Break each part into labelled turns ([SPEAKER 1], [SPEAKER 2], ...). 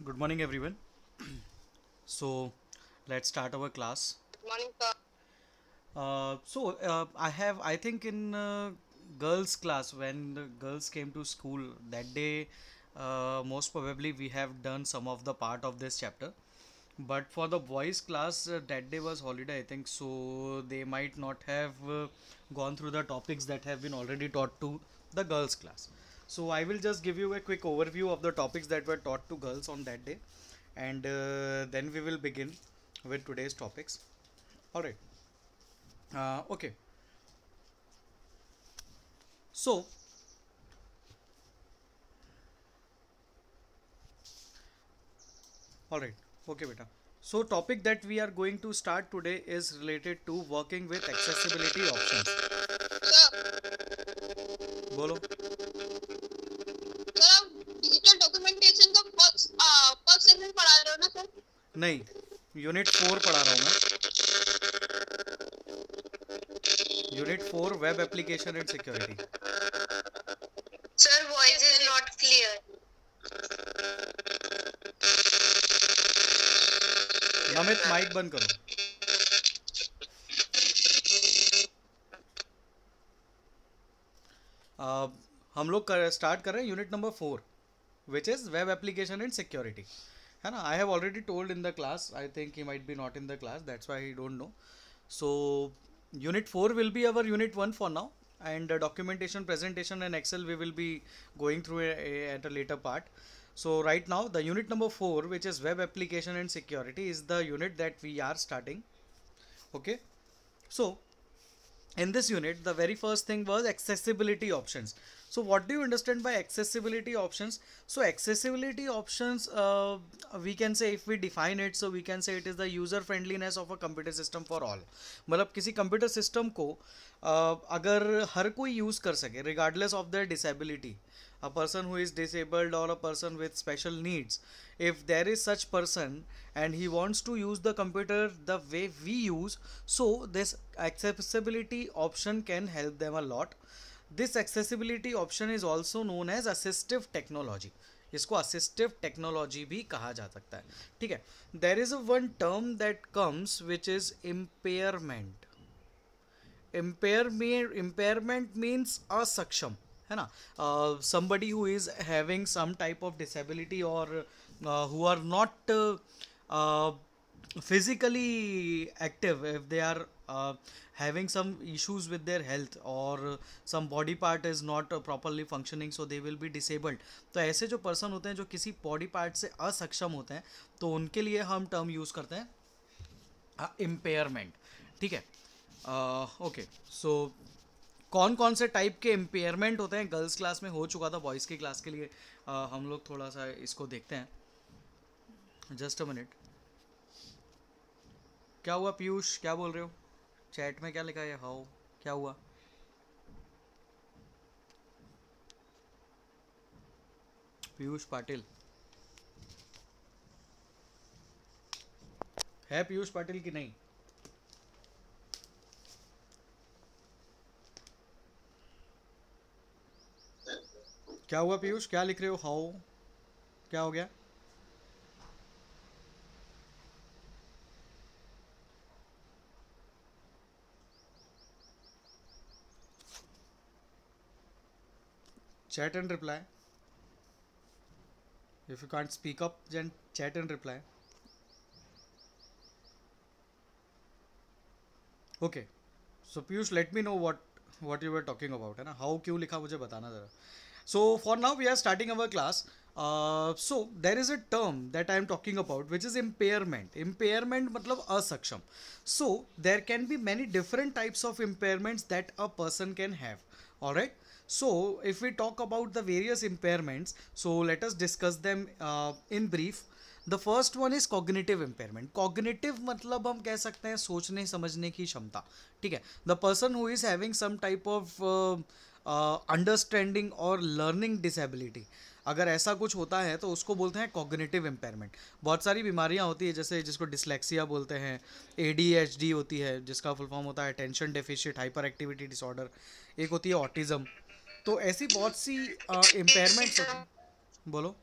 [SPEAKER 1] Good morning, everyone. So, let's start our class.
[SPEAKER 2] Morning, sir.
[SPEAKER 1] I think in girls' class, when the girls came to school that day, most probably we have done some of the part of this chapter. But for the boys' class, that day was holiday, I think, so they might not have gone through the topics that have been already taught to the girls' class. So, I will just give you a quick overview of the topics that were taught to girls on that day, and then we will begin with today's topics. All right. Okay. So, all right. Okay, beta. So, topic that we are going to start today is related to working with accessibility options.
[SPEAKER 2] Sir
[SPEAKER 1] बोलो.
[SPEAKER 2] Sir आप digital documentation का first section पढ़ा रहे हो ना sir?
[SPEAKER 1] नहीं, unit 4 पढ़ा रहा हूँ मैं. Unit 4 web application and security.
[SPEAKER 2] Sir voice is not clear.
[SPEAKER 1] Namit mic बंद करो. uh, हम लोग स्टार्ट कर रहे हैं unit number 4 which is web application and security. है ना. I have already told in the class. I think he might be not in the class, that's why he don't know. So unit 4 will be our unit 1 for now, and documentation, presentation and Excel we will be going through at a later part. So right now the unit number 4, which is web application and security, is the unit that we are starting. Okay. So in this unit the very first thing was accessibility options. So what do you understand by accessibility options? So accessibility options, we can say, if we define it, so we can say it is the user friendliness of a computer system for all. मतलब किसी computer system को अगर हर कोई use कर सके regardless of their disability, a person who is disabled or a person with special needs, if there is such person and he wants to use the computer the way we use, so this accessibility option can help them a lot. This accessibility option is also known as assistive technology. इसको assistive technology भी कहा जा सकता है. ठीक है. There is a one term that comes which is impairment. Impairment means असक्षम. है ना. Somebody who is having some type of disability, or who are not physically active, if they are having some issues with their health, or some body part is not properly functioning, so they will be disabled. तो ऐसे जो person होते हैं जो किसी body part से असक्षम होते हैं, तो उनके लिए हम टर्म यूज़ करते हैं इम्पेयरमेंट. ठीक है. ओके. सो कौन कौन से टाइप के इम्पेयरमेंट होते हैं गर्ल्स क्लास में हो चुका था. बॉयज़ की क्लास के लिए हम लोग थोड़ा सा इसको देखते हैं. Just a minute. क्या हुआ पीयूष, क्या बोल रहे हो? चैट में क्या लिखा है? हाउ, क्या हुआ? पीयूष पाटिल है? पीयूष पाटिल की नहीं? क्या हुआ पीयूष, क्या लिख रहे हो? हाउ, क्या हो गया? Chat and reply. If you can't speak up, then chat and reply. Okay. So Piyush, let me know what you were talking about, है ना. How क्यों लिखा मुझे बताना ज़रा. So for now we are starting our class. So there is a term that I am talking about which is impairment. Impairment मतलब असक्षम. So there can be many different types of impairments that a person can have. All right. So if we talk about the various impairments, so let us discuss them in brief. The first one is cognitive impairment. Cognitive मतलब हम कह सकते हैं सोचने समझने की क्षमता. ठीक है. The person who is having some type of understanding और लर्निंग डिसेबिलिटी, अगर ऐसा कुछ होता है तो उसको बोलते हैं कॉग्निटिव इम्पेयरमेंट. बहुत सारी बीमारियां होती है, जैसे जिसको डिसलेक्सिया बोलते हैं, ADHD होती है जिसका फुल फॉर्म होता है attention deficient hyper activity disorder, एक होती है ऑटिज्म. तो ऐसी बहुत सी इम्पेयरमेंट्स होती हैं. बोलो.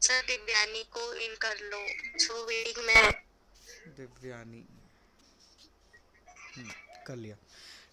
[SPEAKER 2] सर दिव्यानी को इन कर लो, जो वेटिंग में।
[SPEAKER 1] दिव्यानी कर लिया,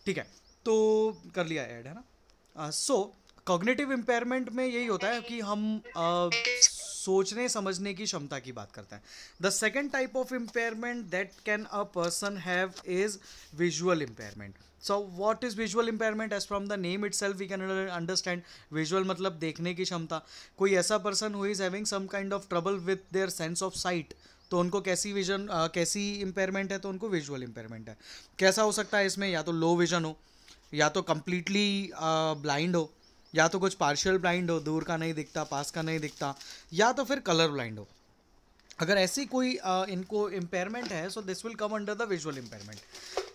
[SPEAKER 1] ठीक है, तो कर लिया ऐड, है ना। सो कॉग्निटिव इम्पेयरमेंट में यही होता है कि हम सोचने समझने की क्षमता की बात करते हैं। The second type of impairment that can a person have is visual impairment. So what is visual impairment? As from the name itself we can understand visual मतलब देखने की क्षमता। कोई ऐसा person who is having some kind of trouble with their sense of sight, तो उनको कैसी vision कैसी इम्पेयरमेंट है? तो उनको विजुअल इम्पेयरमेंट है। कैसा हो सकता है इसमें? या तो लो विजन हो, या तो कम्प्लीटली ब्लाइंड हो, या तो कुछ पार्शियल ब्लाइंड हो, दूर का नहीं दिखता, पास का नहीं दिखता, या तो फिर कलर ब्लाइंड हो। अगर ऐसी कोई इनको इम्पेयरमेंट है, so this will come under the visual impairment.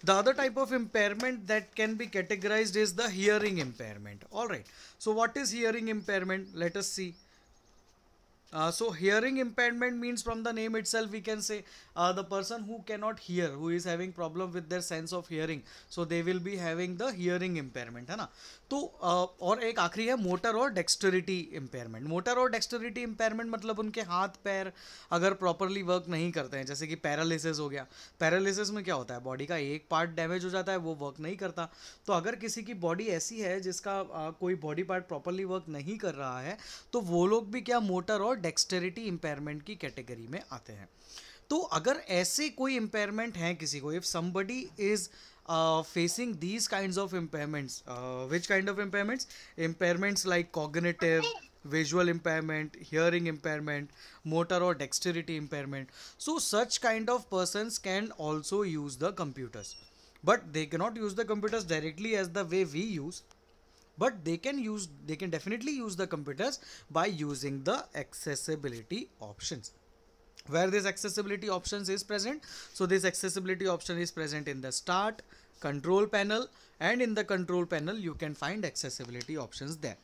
[SPEAKER 1] The other type of impairment that can be categorized is the hearing impairment. Alright, so what is hearing impairment? Let us see. So hearing impairment means, from the name itself we can say the person who cannot hear, who is having problem with their sense of hearing, so they will be having the hearing impairment, है ना। तो और एक आखिरी है motor और Dexterity impairment. Motor और Dexterity impairment मतलब उनके हाथ पैर अगर प्रॉपरली वर्क नहीं करते हैं, जैसे कि पैरालिसिस हो गया। पैरालिसिस में क्या होता है? बॉडी का एक पार्ट डैमेज हो जाता है, वो वर्क नहीं करता। तो अगर किसी की बॉडी ऐसी है जिसका कोई बॉडी पार्ट प्रॉपरली वर्क नहीं कर रहा है, तो वो लोग भी क्या मोटर और डेक्सटेरिटी इम्पेयरमेंट की कैटेगरी में आते हैं। तो अगर ऐसे कोई इम्पेयरमेंट है किसी को, if somebody is facing these kinds of impairments, which kind of impairments? Impairments like cognitive, visual impairment, hearing impairment, motor or dexterity impairment. So such kind of persons can also use the computers, but they cannot use the computers directly as the way we use, but they can definitely use the computers by using the accessibility options. Where this accessibility options is present? So this accessibility option is present in the start, control panel, and in the control panel you can find accessibility options there.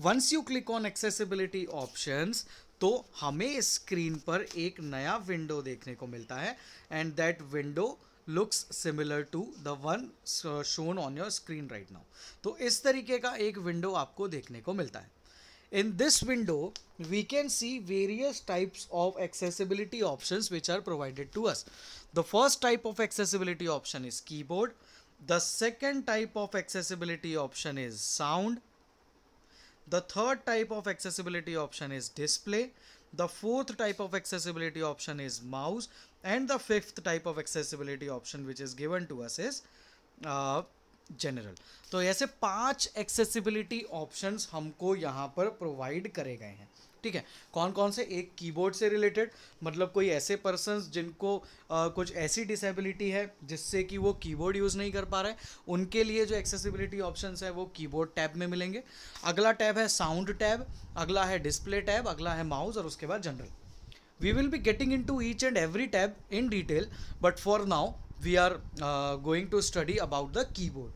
[SPEAKER 1] Once you click on accessibility options, तो हमें screen पर एक नया window देखने को मिलता है, and that window looks similar to the one shown on your screen right now. तो इस तरीके का एक विंडो आपको देखने को मिलता है। In this window, we can see various types of accessibility options which are provided to us. The first type of accessibility option is keyboard. The second type of accessibility option is sound. The third type of accessibility option is display. The fourth type of accessibility option is mouse. And the fifth type of accessibility option which is given to us is general. तो ऐसे 5 accessibility options हमको यहाँ पर provide करे गए हैं, ठीक है। कौन कौन से? एक कीबोर्ड से रिलेटेड, मतलब कोई ऐसे पर्सन्स जिनको कुछ ऐसी डिसेबिलिटी है जिससे कि वो कीबोर्ड यूज़ नहीं कर पा रहे, उनके लिए जो एक्सेसिबिलिटी ऑप्शंस है वो कीबोर्ड टैब में मिलेंगे। अगला टैब है साउंड टैब, अगला है डिस्प्ले टैब, अगला है माउस, और उसके बाद general. We will be getting into each and every tab in detail, but for now we are going to study about the keyboard.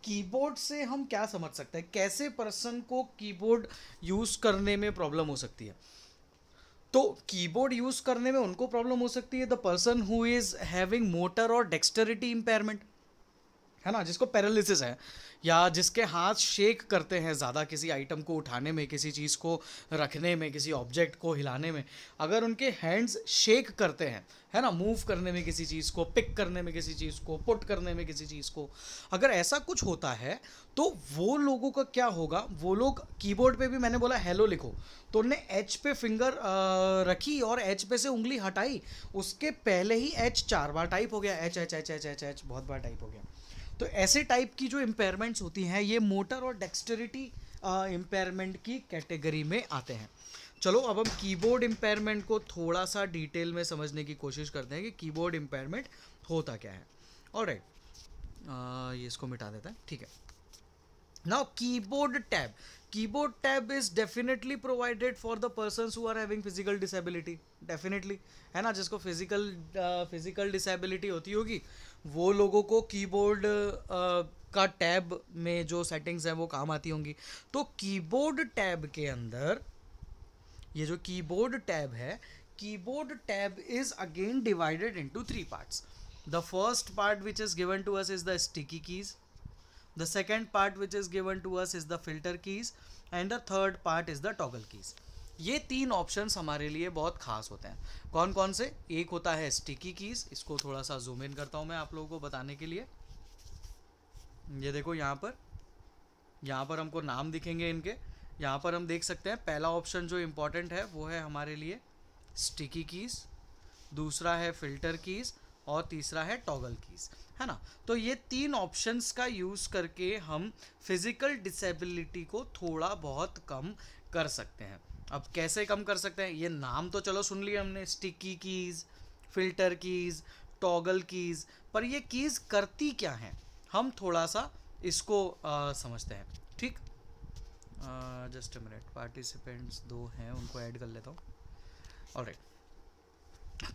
[SPEAKER 1] Keyboard से हम क्या समझ सकते हैं? कैसे पर्सन को कीबोर्ड यूज़ करने में प्रॉब्लम हो सकती है? तो कीबोर्ड यूज़ करने में उनको प्रॉब्लम हो सकती है the person who is having motor और डेक्सटरिटी इम्पेयरमेंट, है ना, जिसको पैरालिसिस है, या जिसके हाथ शेक करते हैं ज़्यादा किसी आइटम को उठाने में, किसी चीज़ को रखने में, किसी ऑब्जेक्ट को हिलाने में। अगर उनके हैंड्स शेक करते हैं, है ना, मूव करने में किसी चीज़ को, पिक करने में किसी चीज़ को, पुट करने में किसी चीज़ को, अगर ऐसा कुछ होता है तो वो लोगों का क्या होगा? वो लोग कीबोर्ड पे भी, मैंने बोला हेलो लिखो, तो उनने एच पे फिंगर रखी और एच पे से उंगली हटाई, उसके पहले ही एच 4 बार टाइप हो गया, H H H H H H बहुत बार टाइप हो गया। तो ऐसे टाइप की जो इम्पेयरमेंट्स होती हैं ये मोटर और डेक्सटरिटी इम्पेयरमेंट की कैटेगरी में आते हैं। चलो अब हम कीबोर्ड इम्पेयरमेंट को थोड़ा सा डिटेल में समझने की कोशिश करते हैं कि कीबोर्ड इम्पेयरमेंट होता क्या है। ऑलराइट, ये इसको मिटा देता है, ठीक है। Now keyboard tab, keyboard tab is definitely provided for the persons who are having physical disability, definitely, है ना, जिसको फिजिकल डिसेबिलिटी होती होगी वो लोगों को कीबोर्ड का टैब में जो सेटिंग्स हैं वो काम आती होंगी। तो कीबोर्ड टैब के अंदर ये जो कीबोर्ड टैब है, keyboard tab is again divided into 3 parts. The first part which is given to us is the sticky keys, the second part which is given to us is the filter keys, and the third part is the toggle keys. ये तीन options हमारे लिए बहुत खास होते हैं। कौन कौन से? एक होता है स्टिकी कीज, इसको थोड़ा सा जूम इन करता हूँ मैं आप लोगों को बताने के लिए। ये देखो यहाँ पर हमको नाम दिखेंगे इनके। यहाँ पर हम देख सकते हैं पहला ऑप्शन जो इम्पोर्टेंट है वो है हमारे लिए स्टिकी कीज, दूसरा है फिल्टर कीज और तीसरा है टॉगल कीज, है ना। तो ये तीन ऑप्शंस का यूज़ करके हम फिजिकल डिसेबिलिटी को थोड़ा बहुत कम कर सकते हैं। अब कैसे कम कर सकते हैं? ये नाम तो चलो सुन लिया हमने, sticky keys, filter keys, toggle keys, पर ये कीज करती क्या हैं हम थोड़ा सा इसको समझते हैं। ठीक, जस्ट अ मिनट, पार्टिसिपेंट्स 2 हैं उनको ऐड कर लेता हूँ। ऑलराइट,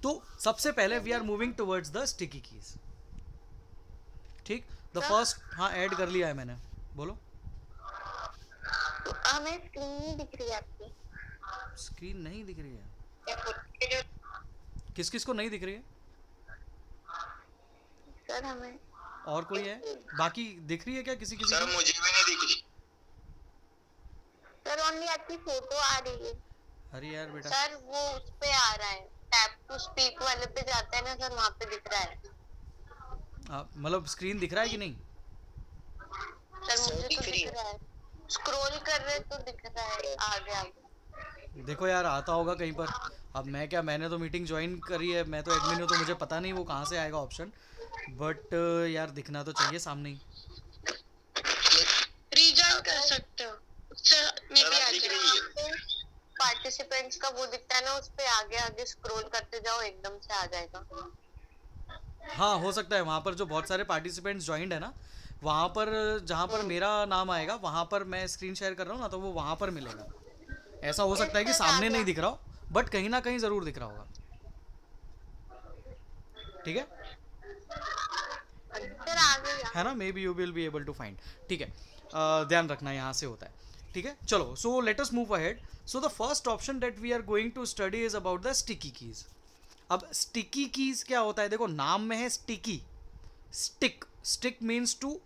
[SPEAKER 1] तो सबसे पहले we are moving towards the sticky keys. ठीक, द फर्स्ट, हाँ ऐड कर लिया है मैंने, बोलो।
[SPEAKER 2] हमें स्क्रीन नहीं दिख रही है आपकी।
[SPEAKER 1] स्क्रीन नहीं दिख रही है? किस किस को नहीं दिख रही है
[SPEAKER 2] सर? हमें।
[SPEAKER 1] और कोई है बाकी दिख रही है क्या किसी किसी
[SPEAKER 3] सर
[SPEAKER 1] को?
[SPEAKER 3] मुझे भी नहीं दिख रही
[SPEAKER 2] सर ओनली आपकी फोटो आ रही है।
[SPEAKER 1] अरे यार बेटा,
[SPEAKER 2] सर वो उस पे आ रहा है, टैप टू स्पीक वाले पे जाते हैं ना सर, वहाँ पे दिख रहा है।
[SPEAKER 1] मतलब स्क्रीन दिख रहा है कि नहीं?
[SPEAKER 2] सर मुझे तो दिख रहा है, स्क्रॉल कर रहे तो दिख रहा है आगे आगे।
[SPEAKER 1] देखो यार, आता होगा कहीं पर। अब मैं क्या, मैंने तो मीटिंग ज्वाइन करी है, मैं तो एडमिन हूँ, तो मुझे पता नहीं वो कहाँ से आएगा ऑप्शन, बट यार दिखना तो चाहिए सामने ही।
[SPEAKER 2] रीजॉइन कर सकते हो सर, मे बी आ जाएगा। पार्टिसिपेंट्स का वो दिखता है ना, उस पे आगे आगे स्क्रॉल करते जाओ, एकदम से आ जाएगा।
[SPEAKER 1] हाँ हो सकता है, वहाँ पर जो बहुत सारे पार्टिसिपेंट्स ज्वाइंड है ना, वहाँ पर जहाँ पर मेरा नाम आएगा वहाँ पर मैं स्क्रीन शेयर कर रहा हूँ ना, तो वो वहाँ पर मिलेगा। ऐसा हो सकता है कि सामने नहीं दिख रहा हो, बट कहीं ना कहीं ज़रूर दिख रहा होगा। ठीक है, है ना, may be you will be able to find. ठीक है, ध्यान रखना यहाँ से होता है। ठीक है, चलो, so let us move ahead. So the first option that we are going to study is about the sticky keys. अब स्टिकी कीज क्या होता है? देखो नाम में है sticky, stick, stick means to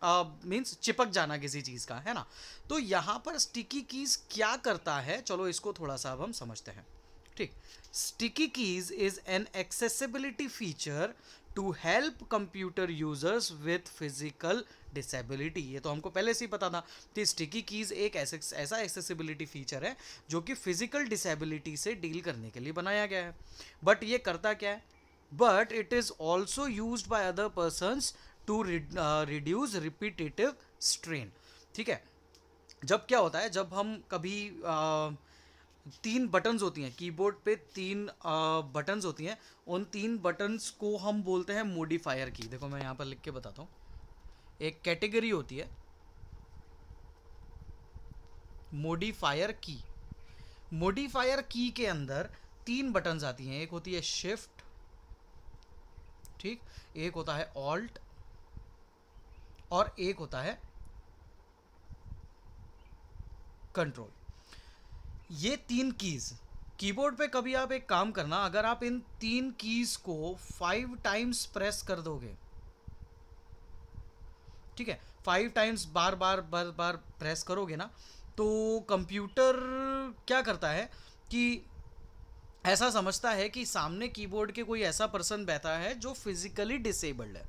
[SPEAKER 1] means चिपक जाना किसी चीज़ का, है ना। तो यहाँ पर स्टिकी कीज क्या करता है, चलो इसको थोड़ा सा अब हम समझते हैं। ठीक, sticky keys is an accessibility feature to help computer users with physical disability. ये तो हमको पहले से ही पता था कि स्टिकी कीज एक ऐसा एक्सेसिबिलिटी फीचर है जो कि फिजिकल डिसेबिलिटी से डील करने के लिए बनाया गया है। बट ये करता क्या है? But it is also used by other persons to reduce repetitive strain. ठीक है, जब क्या होता है, जब हम कभी 3 बटन्स होती हैं कीबोर्ड पे, 3 बटन्स होती हैं, उन 3 बटन्स को हम बोलते हैं मॉडिफायर की। देखो मैं यहाँ पर लिख के बताता हूँ। एक कैटेगरी होती है मॉडिफायर की। मॉडिफायर की के अंदर 3 बटन्स आती हैं। एक होती है शिफ्ट, ठीक, एक होता है ऑल्ट और एक होता है कंट्रोल। ये 3 कीज कीबोर्ड पे, कभी आप एक काम करना, अगर आप इन 3 कीज को 5 टाइम्स प्रेस कर दोगे, ठीक है, 5 टाइम्स बार बार प्रेस करोगे ना, तो कंप्यूटर क्या करता है कि ऐसा समझता है कि सामने कीबोर्ड के कोई ऐसा पर्सन बैठा है जो फिजिकली डिसेबल्ड है।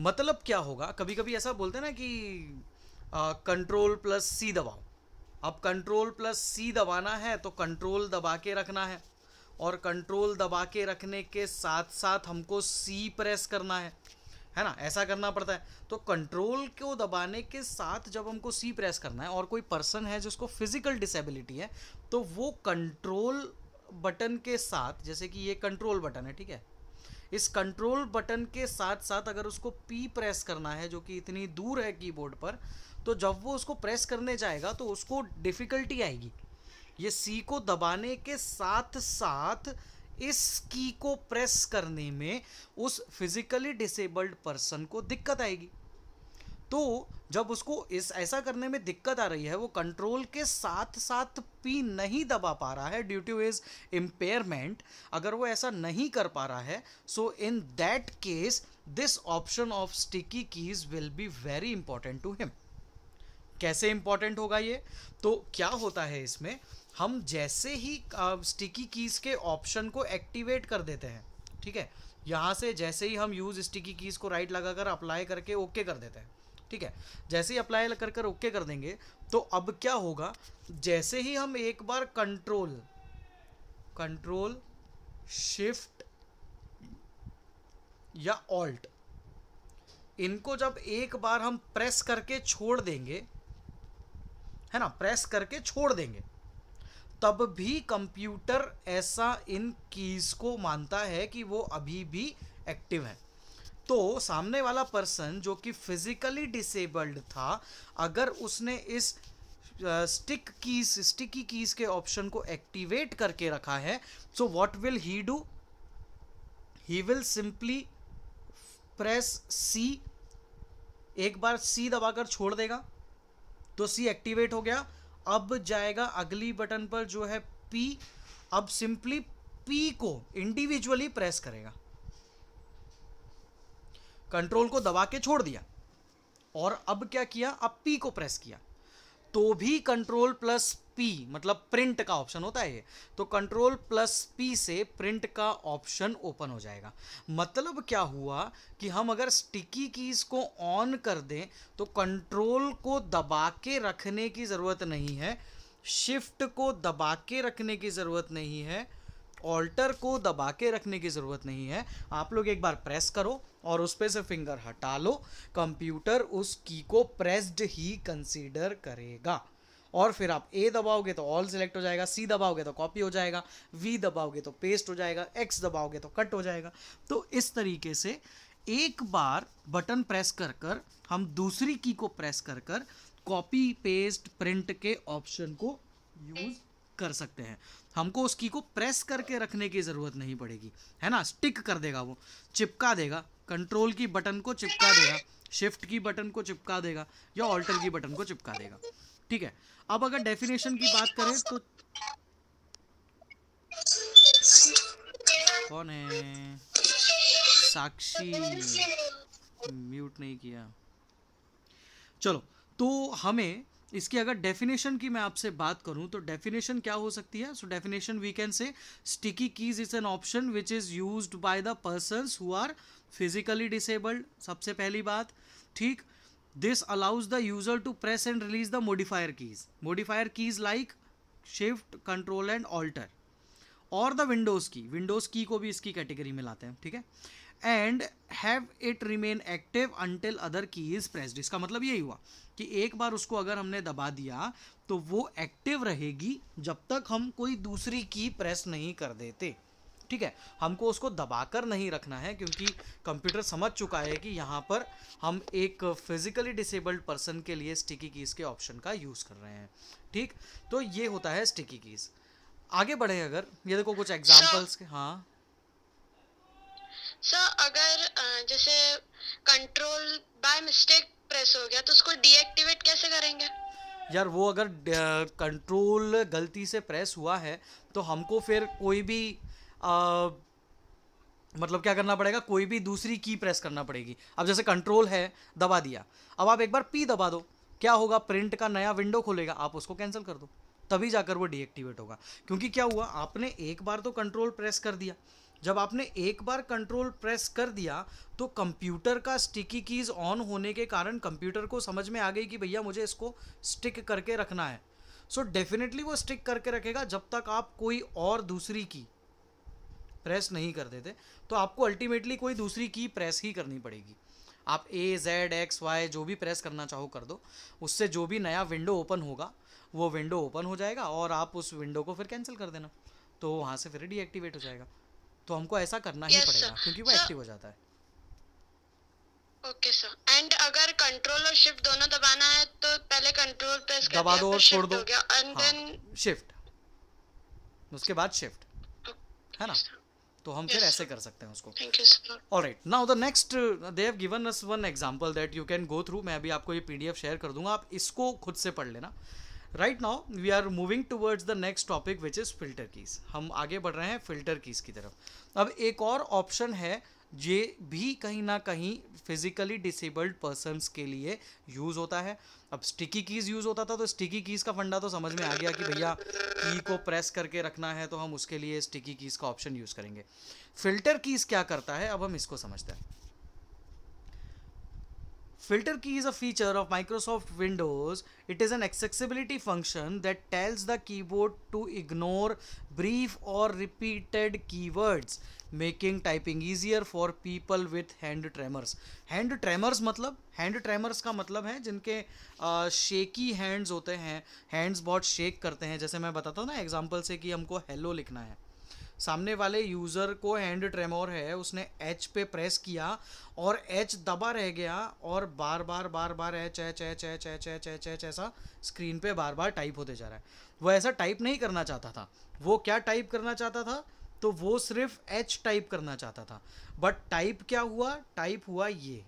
[SPEAKER 1] मतलब क्या होगा, कभी कभी ऐसा बोलते हैं ना कि कंट्रोल प्लस सी दबाओ। अब कंट्रोल प्लस सी दबाना है तो कंट्रोल दबा के रखना है, और कंट्रोल दबा के रखने के साथ साथ हमको सी प्रेस करना है ना, ऐसा करना पड़ता है। तो कंट्रोल को दबाने के साथ जब हमको सी प्रेस करना है और कोई पर्सन है जिसको फिजिकल डिसेबिलिटी है, तो वो कंट्रोल बटन के साथ, जैसे कि ये कंट्रोल बटन है, ठीक है, इस कंट्रोल बटन के साथ साथ अगर उसको पी प्रेस करना है जो कि इतनी दूर है कीबोर्ड पर, तो जब वो उसको प्रेस करने जाएगा तो उसको डिफ़िकल्टी आएगी। ये सी को दबाने के साथ साथ इस की को प्रेस करने में उस फिजिकली डिसेबल्ड पर्सन को दिक्कत आएगी। तो जब उसको इस ऐसा करने में दिक्कत आ रही है, वो कंट्रोल के साथ साथ पी नहीं दबा पा रहा है ड्यू टू हिज इम्पेयरमेंट, अगर वो ऐसा नहीं कर पा रहा है, so in that case this option of sticky keys will be very important to him. कैसे इंपॉर्टेंट होगा ये? तो क्या होता है इसमें, हम जैसे ही स्टिकी कीज के ऑप्शन को एक्टिवेट कर देते हैं, ठीक है, यहाँ से जैसे ही हम यूज स्टिकी कीज को राइट लगाकर अप्लाई करके ओके कर देते हैं, ठीक है, जैसे ही अप्लाई कर कर ओके कर देंगे तो अब क्या होगा, जैसे ही हम एक बार कंट्रोल शिफ्ट या ऑल्ट, इनको जब एक बार हम प्रेस करके छोड़ देंगे, है ना, प्रेस करके छोड़ देंगे, तब भी कंप्यूटर ऐसा इन कीज को मानता है कि वो अभी भी एक्टिव है। तो सामने वाला पर्सन जो कि फिजिकली डिसेबल्ड था, अगर उसने इस स्टिकी कीज के ऑप्शन को एक्टिवेट करके रखा है, so what will he do, he will simply press C, एक बार सी दबाकर छोड़ देगा तो सी एक्टिवेट हो गया। अब जाएगा अगली बटन पर जो है पी, अब सिंपली पी को इंडिविजुअली प्रेस करेगा, कंट्रोल को दबा के छोड़ दिया और अब क्या किया, अब पी को प्रेस किया तो भी कंट्रोल प्लस पी, मतलब प्रिंट का ऑप्शन होता है ये, तो कंट्रोल प्लस पी से प्रिंट का ऑप्शन ओपन हो जाएगा। मतलब क्या हुआ कि हम अगर स्टिकी कीज को ऑन कर दें तो कंट्रोल को दबा के रखने की ज़रूरत नहीं है, शिफ्ट को दबा के रखने की ज़रूरत नहीं है, ऑल्टर को दबा के रखने की ज़रूरत नहीं है। आप लोग एक बार प्रेस करो और उस पर से फिंगर हटा लो, कंप्यूटर उस की को प्रेस्ड ही कंसीडर करेगा। और फिर आप ए दबाओगे तो ऑल सिलेक्ट हो जाएगा, सी दबाओगे तो कॉपी हो जाएगा, वी दबाओगे तो पेस्ट हो जाएगा, एक्स दबाओगे तो कट हो जाएगा। तो इस तरीके से एक बार बटन प्रेस कर कर हम दूसरी की को प्रेस कर कर कॉपी पेस्ट प्रिंट के ऑप्शन को यूज कर सकते हैं। हमको उस की को प्रेस करके रखने की ज़रूरत नहीं पड़ेगी, है ना, स्टिक कर देगा, वो चिपका देगा, कंट्रोल की बटन को चिपका देगा, शिफ्ट की बटन को चिपका देगा या ऑल्टर की बटन को चिपका देगा, ठीक है। अब अगर डेफिनेशन की बात करें तो कौन है, साक्षी, म्यूट नहीं किया, चलो। तो हमें इसकी अगर डेफिनेशन की मैं आपसे बात करूं तो डेफिनेशन क्या हो सकती है, so definition we can say sticky keys is an option which is used by the persons who are physically disabled, सबसे पहली बात, ठीक। This allows the user to press and release the modifier keys like shift, control and alter, और the windows key को भी इसकी category में लाते हैं, ठीक है, and have it remain active until other की इज प्रेस्ड। इसका मतलब यही हुआ कि एक बार उसको अगर हमने दबा दिया तो वो एक्टिव रहेगी जब तक हम कोई दूसरी की प्रेस नहीं कर देते, ठीक है। हमको उसको दबाकर नहीं रखना है क्योंकि कंप्यूटर समझ चुका है कि यहाँ पर हम एक फिजिकली डिसेबल्ड पर्सन के लिए स्टिकी कीज के ऑप्शन का यूज़ कर रहे हैं, ठीक। तो ये होता है स्टिकी कीज। आगे बढ़े अगर, ये देखो कुछ एग्जांपल्स के, हाँ
[SPEAKER 2] सर, अगर जैसे कंट्रोल बाय मिस्टेक प्रेस हो गया तो उसको डीएक्टिवेट कैसे करेंगे?
[SPEAKER 1] यार वो अगर कंट्रोल गलती से प्रेस हुआ है तो हमको फिर कोई भी मतलब क्या करना पड़ेगा, कोई भी दूसरी की प्रेस करना पड़ेगी। अब जैसे कंट्रोल है, दबा दिया, अब आप एक बार पी दबा दो, क्या होगा, प्रिंट का नया विंडो खोलेगा, आप उसको कैंसिल कर दो, तभी जाकर वो डीएक्टिवेट होगा। क्योंकि क्या हुआ, आपने एक बार तो कंट्रोल प्रेस कर दिया, जब आपने एक बार कंट्रोल प्रेस कर दिया तो कंप्यूटर का स्टिकी कीज ऑन होने के कारण कंप्यूटर को समझ में आ गई कि भैया मुझे इसको स्टिक करके रखना है। सो डेफिनेटली वो स्टिक करके रखेगा जब तक आप कोई और दूसरी की प्रेस नहीं कर देते। तो आपको अल्टीमेटली कोई दूसरी की प्रेस ही करनी पड़ेगी। आप ए जेड एक्स वाई जो भी प्रेस करना चाहो कर दो, उससे जो भी नया विंडो ओपन होगा वो विंडो ओपन हो जाएगा और आप उस विंडो को फिर कैंसिल कर देना, तो वहाँ से फिर डीएक्टिवेट हो जाएगा। तो हमको ऐसा करना ही पड़ेगा क्योंकि वो एक्टिव हो जाता है।
[SPEAKER 2] ओके सर, एंड अगर कंट्रोल और शिफ्ट दोनों दबाना है तो पहले कंट्रोल प्रेस कर
[SPEAKER 1] दबा दो और छोड़ दो,
[SPEAKER 2] एंड देन
[SPEAKER 1] शिफ्ट, उसके बाद शिफ्ट, है ना। तो हम फिर ऐसे कर सकते हैं उसको।
[SPEAKER 2] Thank you sir.
[SPEAKER 1] Alright, now the next they have given us one example that you can go through. मैं अभी आपको ये पीडीएफ शेयर कर दूंगा, आप इसको खुद से पढ़ लेना। Right now we are moving towards the next topic which is filter keys. हम आगे बढ़ रहे हैं फिल्टर कीज की तरफ। अब एक और ऑप्शन है ये भी कहीं ना कहीं फिजिकली डिसेबल्ड पर्सन्स के लिए यूज़ होता है। अब स्टिकी कीज़ यूज़ होता था, तो स्टिकी कीज़ का फंडा तो समझ में आ गया कि भैया की को प्रेस करके रखना है तो हम उसके लिए स्टिकी कीज़ का ऑप्शन यूज़ करेंगे। फिल्टर कीज़ क्या करता है, अब हम इसको समझते हैं। Filter key is a feature of Microsoft Windows. It is an accessibility function that tells the keyboard to ignore brief or repeated keywords, making typing easier for people with hand tremors. Hand tremors मतलब hand tremors का मतलब है जिनके shaky hands होते हैं, hands बहुत shake करते हैं। जैसे मैं बताता हूँ ना एग्जांपल से कि हमको हेलो लिखना है, सामने वाले यूज़र को हैंड ट्रेमोर है, उसने एच पे प्रेस किया और एच दबा रह गया और बार बार H H H H H H H H ऐसा स्क्रीन पे बार बार टाइप होते जा रहा है। वो ऐसा टाइप नहीं करना चाहता था। वो क्या टाइप करना चाहता था, तो वो सिर्फ एच टाइप करना चाहता था, बट टाइप क्या हुआ, टाइप हुआ ये,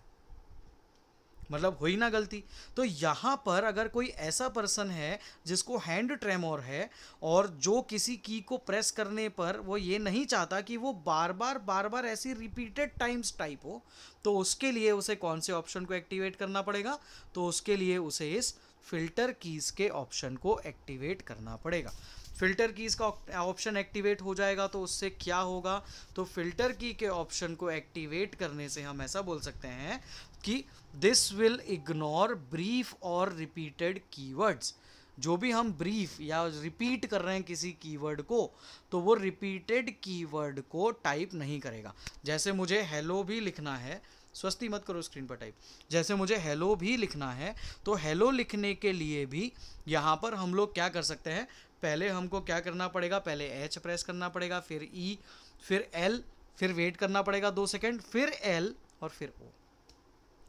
[SPEAKER 1] मतलब हुई ना गलती। तो यहाँ पर अगर कोई ऐसा पर्सन है जिसको हैंड ट्रेमोर है और जो किसी की को प्रेस करने पर वो ये नहीं चाहता कि वो बार बार ऐसी रिपीटेड टाइम्स टाइप हो, तो उसके लिए उसे कौन से ऑप्शन को एक्टिवेट करना पड़ेगा, तो उसके लिए उसे इस फिल्टर कीज के ऑप्शन को एक्टिवेट करना पड़ेगा। फिल्टर कीज का ऑप्शन एक्टिवेट हो जाएगा तो उससे क्या होगा, तो फिल्टर की के ऑप्शन को एक्टिवेट करने से हम ऐसा बोल सकते हैं कि दिस विल इग्नोर ब्रीफ और रिपीटेड कीवर्ड्स। जो भी हम ब्रीफ या रिपीट कर रहे हैं किसी कीवर्ड को, तो वो रिपीटेड कीवर्ड को टाइप नहीं करेगा। जैसे मुझे हेलो भी लिखना है, स्वस्ति मत करो स्क्रीन पर टाइप, जैसे मुझे हेलो भी लिखना है, तो हेलो लिखने के लिए भी यहाँ पर हम लोग क्या कर सकते हैं, पहले हमको क्या करना पड़ेगा, पहले एच प्रेस करना पड़ेगा, फिर ई, फिर एल, फिर वेट करना पड़ेगा 2 सेकेंड, फिर एल और फिर ओ,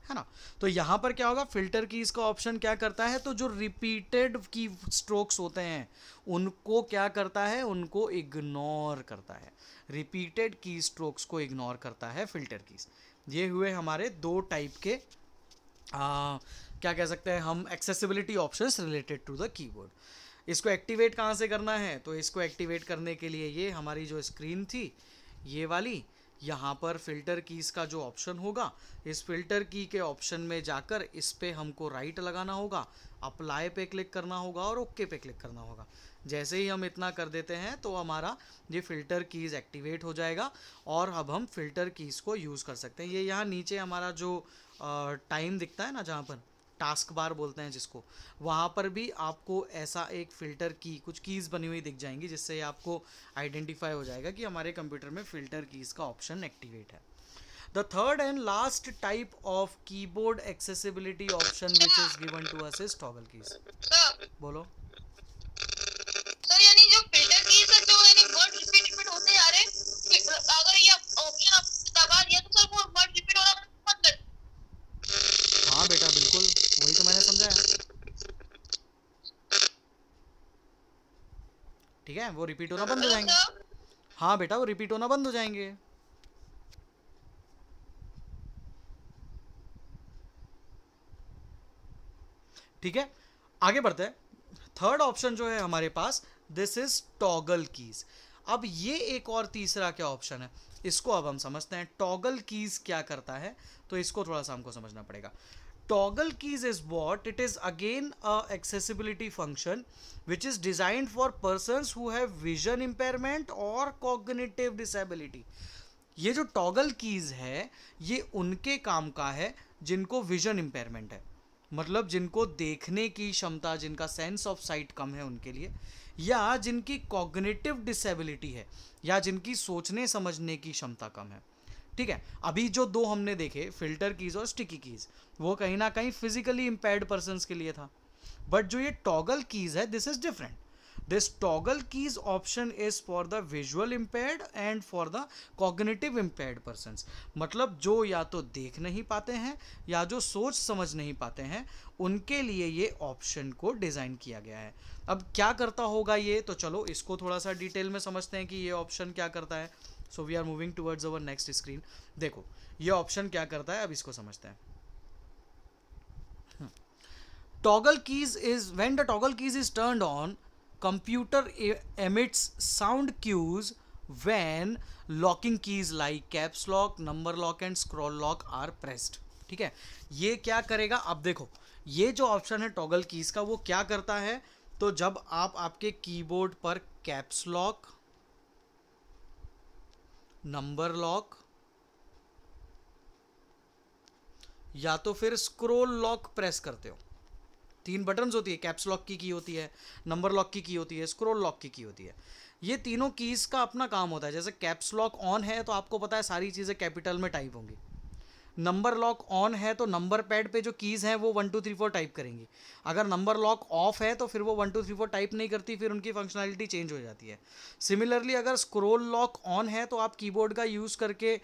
[SPEAKER 1] है ना। तो यहाँ पर क्या होगा, फिल्टर कीज का ऑप्शन क्या करता है, तो जो रिपीटेड की स्ट्रोक्स होते हैं उनको क्या करता है, उनको इग्नोर करता है। रिपीटेड की स्ट्रोक्स को इग्नोर करता है फिल्टर कीज। ये हुए हमारे 2 टाइप के क्या कह सकते हैं हम, accessibility options related to the keyboard. इसको एक्टिवेट कहाँ से करना है, तो इसको एक्टिवेट करने के लिए ये हमारी जो स्क्रीन थी ये वाली, यहाँ पर फिल्टर कीज़ का जो ऑप्शन होगा, इस फिल्टर की के ऑप्शन में जाकर इस पे हमको राइट लगाना होगा, अप्लाई पे क्लिक करना होगा और ओके पे क्लिक करना होगा। जैसे ही हम इतना कर देते हैं तो हमारा ये फिल्टर कीज़ एक्टिवेट हो जाएगा और अब हम फिल्टर कीज़ को यूज़ कर सकते हैं। ये यहाँ नीचे हमारा जो टाइम दिखता है ना, जहाँ पर टास्क बार बोलते हैं जिसको, वहाँ पर भी आपको ऐसा एक फ़िल्टर की कुछ कीज़ बनी हुई दिख जाएंगी, जिससे आपको आइडेंटिफाई हो जाएगा कि हमारे कंप्यूटर में फ़िल्टर कीज़ का ऑप्शन एक्टिवेट है। The third and last type of keyboard accessibility option which is given to us is toggle keys. बोलो
[SPEAKER 2] सर, यानी जो फिल्टर कीज है, जो यानी वर्ड रिपीट होते जा रहे हैं, अगर ये ऑप्शन आप दबा दिया तो सर वो वर्ड रिपीट होना बंद कर।
[SPEAKER 1] हाँ बेटा बिल्कुल, वही तो मैंने समझाया। ठीक है, वो रिपीट होना बंद हो जाएंगे। हाँ बेटा, वो रिपीट होना बंद हो जाएंगे। ठीक है, आगे बढ़ते हैं। थर्ड ऑप्शन जो है हमारे पास, दिस इज टॉगल कीज। अब ये एक और तीसरा क्या ऑप्शन है, इसको अब हम समझते हैं। टॉगल कीज क्या करता है, तो इसको थोड़ा सा हमको समझना पड़ेगा। Toggle keys is what? It is again a accessibility function which is designed for persons who have vision impairment or cognitive disability. ये जो टॉगल कीज है ये उनके काम का है जिनको विजन इम्पेयरमेंट है, मतलब जिनको देखने की क्षमता, जिनका सेंस ऑफ साइट कम है उनके लिए, या जिनकी कॉग्निटिव डिसेबिलिटी है, या जिनकी सोचने समझने की क्षमता कम है। ठीक है, अभी जो 2 हमने देखे, फिल्टर कीज और स्टिकी कीज, वो कहीं ना कहीं फिजिकली इम्पेयर्ड पर्सन्स के लिए था। बट जो ये टॉगल कीज है, this is different. This toggle keys option is for the visual impaired and for the cognitive impaired persons. मतलब जो या तो देख नहीं पाते हैं या जो सोच समझ नहीं पाते हैं, उनके लिए ये ऑप्शन को डिज़ाइन किया गया है। अब क्या करता होगा ये, तो चलो इसको थोड़ा सा डिटेल में समझते हैं कि ये ऑप्शन क्या करता है। So we are moving towards our next screen. देखो ये ऑप्शन क्या करता है, अब इसको समझते हैं। Toggle keys is when the toggle keys is turned on, computer emits sound cues when locking keys like caps lock, number lock and scroll lock are pressed. ठीक है, ये क्या करेगा, अब देखो ये जो ऑप्शन है टॉगल कीज का वो क्या करता है, तो जब आप आपके कीबोर्ड पर कैप्स लॉक, नंबर लॉक या तो फिर स्क्रॉल लॉक प्रेस करते हो, 3 बटन्स होती है, कैप्स लॉक की होती है, नंबर लॉक की होती है, स्क्रॉल लॉक की होती है। ये तीनों कीज का अपना काम होता है। जैसे कैप्स लॉक ऑन है तो आपको पता है सारी चीज़ें कैपिटल में टाइप होंगी, नंबर लॉक ऑन है तो नंबर पैड पे जो कीज़ हैं वो 1 2 3 4 टाइप करेंगी। अगर नंबर लॉक ऑफ है तो फिर वो 1 2 3 4 टाइप नहीं करती, फिर उनकी फंक्शनैलिटी चेंज हो जाती है। सिमिलरली अगर स्क्रोल लॉक ऑन है तो आप कीबोर्ड का यूज़ करके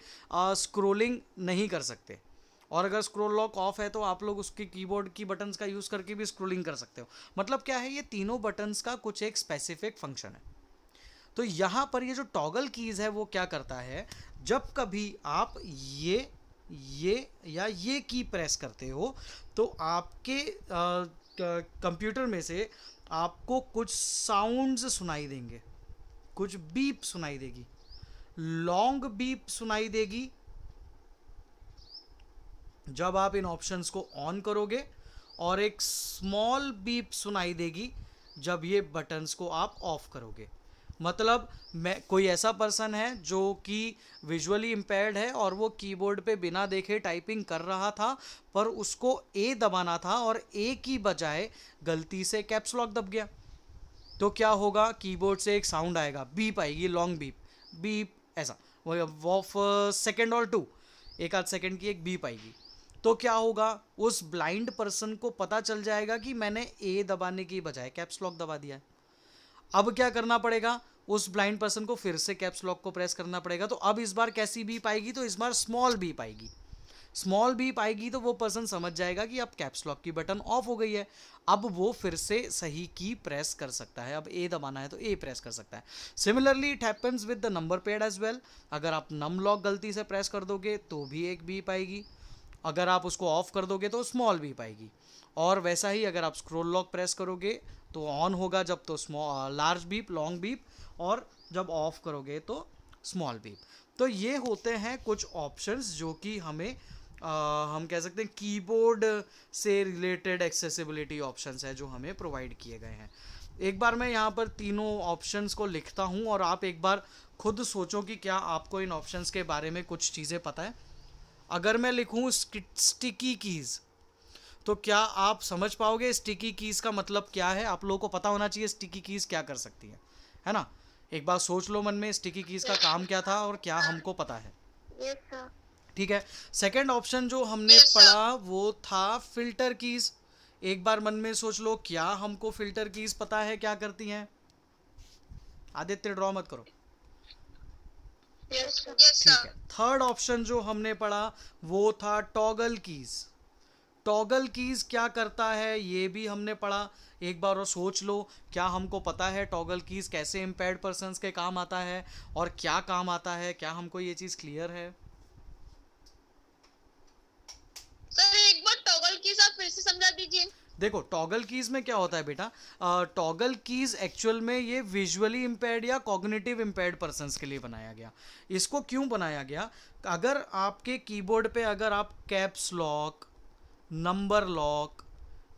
[SPEAKER 1] स्क्रोलिंग नहीं कर सकते, और अगर स्क्रोल लॉक ऑफ है तो आप लोग उसकी कीबोर्ड की बटन्स का यूज़ करके भी स्क्रोलिंग कर सकते हो। मतलब क्या है, ये तीनों बटन्स का कुछ एक स्पेसिफिक फंक्शन है। तो यहाँ पर ये जो टॉगल कीज़ है वो क्या करता है, जब कभी आप ये या ये की प्रेस करते हो तो आपके कंप्यूटर में से आपको कुछ साउंड्स सुनाई देंगे, कुछ बीप सुनाई देगी, लॉन्ग बीप सुनाई देगी जब आप इन ऑप्शंस को ऑन करोगे, और एक स्मॉल बीप सुनाई देगी जब ये बटन्स को आप ऑफ करोगे। मतलब मैं, कोई ऐसा पर्सन है जो कि विजुअली इम्पेयर्ड है और वो कीबोर्ड पे बिना देखे टाइपिंग कर रहा था, पर उसको ए दबाना था और ए की बजाय गलती से कैप्स लॉक दब गया, तो क्या होगा, कीबोर्ड से एक साउंड आएगा, बीप आएगी, लॉन्ग बीप, बीप ऐसा ऑफ सेकेंड और 2, एक आध सेकेंड की एक बीप आएगी। तो क्या होगा, उस ब्लाइंड पर्सन को पता चल जाएगा कि मैंने ए दबाने की बजाय कैप्स लॉक दबा दिया है। अब क्या करना पड़ेगा, उस ब्लाइंड पर्सन को फिर से कैप्स लॉक को प्रेस करना पड़ेगा। तो अब इस बार कैसी बीप आएगी, तो इस बार स्मॉल बीप आएगी। स्मॉल बीप आएगी तो वो पर्सन समझ जाएगा कि अब कैप्स लॉक की बटन ऑफ हो गई है, अब वो फिर से सही की प्रेस कर सकता है। अब ए दबाना है तो ए प्रेस कर सकता है। Similarly it happens with the number pad as well. अगर आप नम लॉक गलती से प्रेस कर दोगे तो भी एक बीप आएगी, अगर आप उसको ऑफ कर दोगे तो स्मॉल बीप आएगी, और वैसा ही अगर आप स्क्रॉल लॉक प्रेस करोगे तो ऑन होगा जब तो लार्ज बीप, लॉन्ग बीप, और जब ऑफ करोगे तो स्मॉल बीप। तो ये होते हैं कुछ ऑप्शंस जो कि हमें हम कह सकते हैं कीबोर्ड से रिलेटेड एक्सेसिबिलिटी ऑप्शंस है जो हमें प्रोवाइड किए गए हैं। एक बार मैं यहाँ पर तीनों ऑप्शंस को लिखता हूँ और आप एक बार खुद सोचो कि क्या आपको इन ऑप्शंस के बारे में कुछ चीज़ें पता है। अगर मैं लिखूँ स्टिकी कीज़, तो क्या आप समझ पाओगे स्टिकी कीज़ का मतलब क्या है? आप लोगों को पता होना चाहिए स्टिकी कीज़ क्या कर सकती है ना? एक बार सोच लो मन में, स्टिकी कीज़ का काम क्या था और क्या हमको पता है।
[SPEAKER 2] Yes sir.
[SPEAKER 1] ठीक है, सेकंड ऑप्शन जो हमने पढ़ा वो था फिल्टर कीज़। एक बार मन में सोच लो, क्या हमको फिल्टर कीज़ पता है क्या करती हैं? आदित्य ड्रॉ मत करो। ठीक है, थर्ड ऑप्शन जो हमने पढ़ा वो था टॉगल कीज़। टॉगल कीज़ क्या करता है ये भी हमने पढ़ा। एक बार और सोच लो, क्या हमको पता है टॉगल कीज़ कैसे इम्पेयर्ड पर्सन्स के काम आता है और क्या काम आता है? क्या हमको ये चीज़ क्लियर है?
[SPEAKER 2] सर एक बार टॉगल कीज आप फिर से समझा दीजिए।
[SPEAKER 1] देखो टॉगल कीज में क्या होता है बेटा, टॉगल कीज एक्चुअल में ये विजुअली इम्पेयर्ड या कॉग्निटिव इम्पेयर्ड पर्सन्स के लिए बनाया गया। इसको क्यों बनाया गया? अगर आपके कीबोर्ड पे अगर आप कैप्स लॉक, नंबर लॉक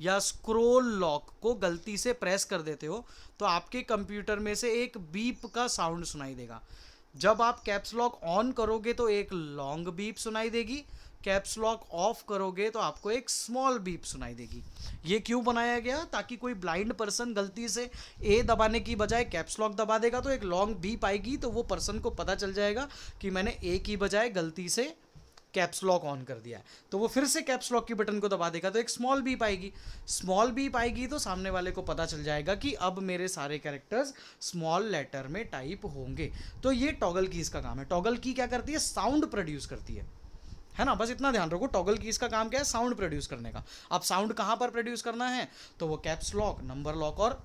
[SPEAKER 1] या स्क्रॉल लॉक को गलती से प्रेस कर देते हो तो आपके कंप्यूटर में से एक बीप का साउंड सुनाई देगा। जब आप कैप्स लॉक ऑन करोगे तो एक लॉन्ग बीप सुनाई देगी, कैप्स लॉक ऑफ करोगे तो आपको एक स्मॉल बीप सुनाई देगी। ये क्यों बनाया गया? ताकि कोई ब्लाइंड पर्सन गलती से ए दबाने की बजाय कैप्स लॉक दबा देगा तो एक लॉन्ग बीप आएगी, तो वो पर्सन को पता चल जाएगा कि मैंने ए की बजाय गलती से कैप्स लॉक ऑन कर दिया है, तो वो फिर से कैप्स लॉक की बटन को दबा देगा तो एक स्मॉल बीप आएगी। स्मॉल बीप आएगी तो सामने वाले को पता चल जाएगा कि अब मेरे सारे कैरेक्टर्स स्मॉल लेटर में टाइप होंगे। तो ये टॉगल कीज का काम है। टॉगल की क्या करती है? साउंड प्रोड्यूस करती है ना? बस इतना ध्यान रखो, टॉगल कीज का काम क्या है? साउंड प्रोड्यूस करने का। अब साउंड कहाँ पर प्रोड्यूस करना है? तो वो कैप्स लॉक, नंबर लॉक और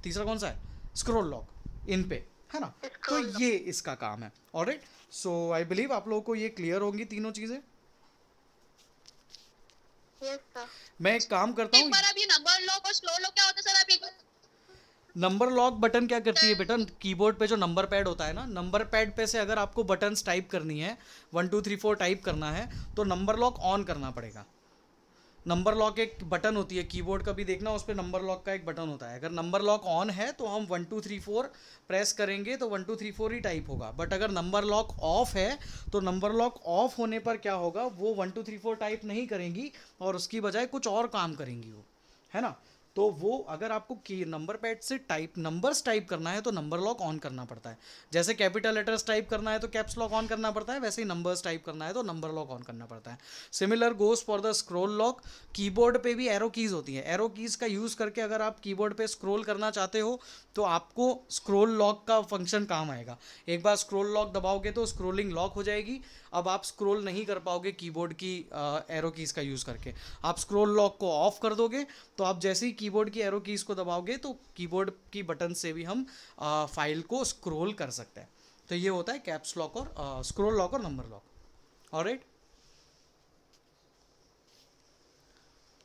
[SPEAKER 1] तीसरा कौन सा है? स्क्रॉल लॉक, इन पे, है ना? तो ये इसका काम है। ऑलराइट, सो आई बिलीव आप लोगों को ये क्लियर होंगी तीनों चीजें।
[SPEAKER 2] Yes sir.
[SPEAKER 1] मैं एक काम करता हूँ,
[SPEAKER 2] एक बार आप ये नंबर लॉक और स्लो लॉक क्या होता है सर? आप एक
[SPEAKER 1] नंबर लॉक बटन क्या करती है बेटा, कीबोर्ड पे जो नंबर पैड होता है ना, नंबर पैड पे से अगर आपको बटन्स टाइप करनी है 1 2 3 4 टाइप करना है तो नंबर लॉक ऑन करना पड़ेगा। नंबर लॉक एक बटन होती है कीबोर्ड का भी देखना, उस पर नंबर लॉक का एक बटन होता है। अगर नंबर लॉक ऑन है तो हम 1 2 3 4 प्रेस करेंगे तो 1 2 3 4 ही टाइप होगा। बट अगर नंबर लॉक ऑफ है तो नंबर लॉक ऑफ होने पर क्या होगा, वो 1 2 3 4 टाइप नहीं करेंगी और उसकी बजाय कुछ और काम करेंगी वो, है ना। तो वो अगर आपको की नंबर पैड से नंबर्स टाइप करना है तो नंबर लॉक ऑन करना पड़ता है। जैसे कैपिटल लेटर्स टाइप करना है तो कैप्स लॉक ऑन करना पड़ता है, वैसे ही नंबर्स टाइप करना है तो नंबर लॉक ऑन करना पड़ता है। Similar goes for the scroll lock. Keyboard पे भी एरो कीज होती हैं, एरो कीज का यूज़ करके अगर आप कीबोर्ड पे स्क्रॉल करना चाहते हो तो आपको स्क्रॉल लॉक का फंक्शन काम आएगा। एक बार स्क्रॉल लॉक दबाओगे तो स्क्रॉलिंग लॉक हो जाएगी। अब आप स्क्रॉल नहीं कर पाओगे कीबोर्ड की एरो कीज़ का यूज़ करके। आप स्क्रॉल लॉक को ऑफ कर दोगे तो आप जैसे ही कीबोर्ड की एरो कीज़ को दबाओगे तो कीबोर्ड की बटन से भी हम फाइल को स्क्रॉल कर सकते हैं। तो ये होता है कैप्स लॉक और स्क्रॉल लॉक और number lock. Alright,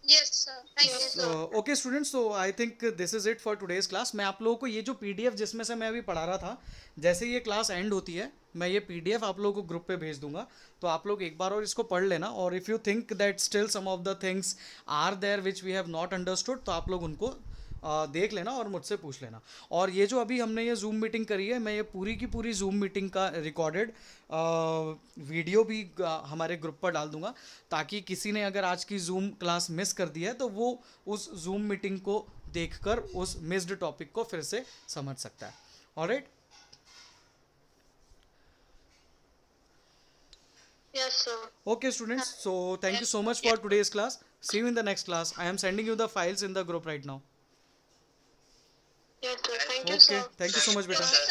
[SPEAKER 2] Yes, sir. Thank you, sir.
[SPEAKER 1] Okay students, so I think this is it for today's class. मैं आप लोगों को ये जो पीडीएफ जिसमें से मैं अभी पढ़ा रहा था, जैसे ये क्लास एंड होती है मैं ये पीडीएफ आप लोगों को ग्रुप पे भेज दूंगा, तो आप लोग एक बार और इसको पढ़ लेना। और if you think that still some of the things are there which we have not understood, तो आप लोग उनको देख लेना और मुझसे पूछ लेना। और ये जो अभी हमने ये जूम मीटिंग करी है, मैं ये पूरी की पूरी जूम मीटिंग का रिकॉर्डेड वीडियो भी हमारे ग्रुप पर डाल दूंगा, ताकि किसी ने अगर आज की जूम क्लास मिस कर दी है तो वो उस जूम मीटिंग को देखकर उस मिस्ड टॉपिक को फिर से समझ सकता है। Alright,
[SPEAKER 2] Yes, sir.
[SPEAKER 1] okay students, so thank you so much for today's class. See you in the next class. I am sending you the files in the group right now.
[SPEAKER 2] Yes, sir. Thank you,
[SPEAKER 1] Okay,
[SPEAKER 2] sir.
[SPEAKER 1] thank you so much beta.
[SPEAKER 2] Sir,